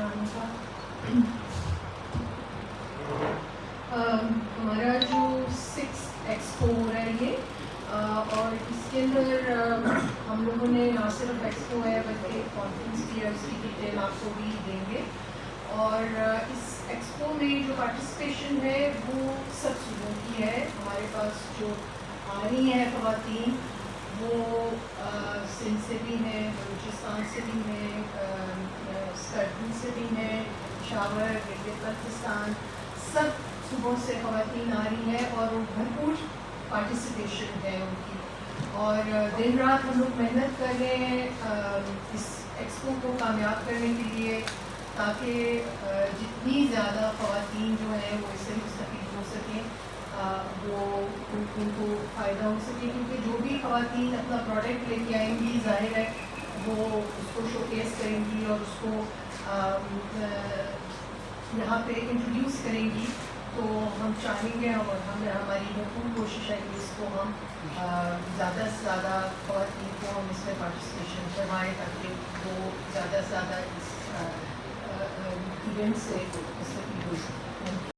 آنے کا. ہمارا جو 6 ایکسپو ہو رہا ہے یہ، اور اس کے اندر ہم لوگوں نے نہ صرف ایکسپو ہے بلکہ کانفرنس بھی ہے، اس کی ڈیٹیل آپ کو بھی دیں گے. اور اس ایکسپو میں جو پارٹیسپیشن ہے وہ سب صوبوں کی ہے. ہمارے پاس جو آ رہی ہیں خواتین وہ سندھ سے بھی ہیں، بلوچستان سے بھی ہیں، اسکردو سے بھی ہیں، پشاور، گلگت بلتستان، سب صوبوں سے خواتین آ رہی ہیں اور وہ بھرپور پارٹیسپیشن ہے ان کی. اور دن رات ہم لوگ محنت کر رہے ہیں اس ایکسپو کو کامیاب کرنے کے لیے، تاکہ جتنی زیادہ خواتین جو ہیں وہ اس سے مستفید ہو سکیں، وہ ان کو فائدہ ہو سکے. کیونکہ جو بھی خواتین اپنا پروڈکٹ لے کے آئیں گی ظاہر ہے وہ اس کو شو کیس کریں گی اور اس کو یہاں پہ انٹروڈیوس کریں گی. تو ہم چاہیں گے اور ہماری بھرپور کوشش ہے کہ اس کو ہم زیادہ سے زیادہ خواتین کو ہم اس میں پارٹیسپیشن کروائیں، تاکہ وہ زیادہ سے زیادہ اس ایونٹ سے مستفید ہو سکیں.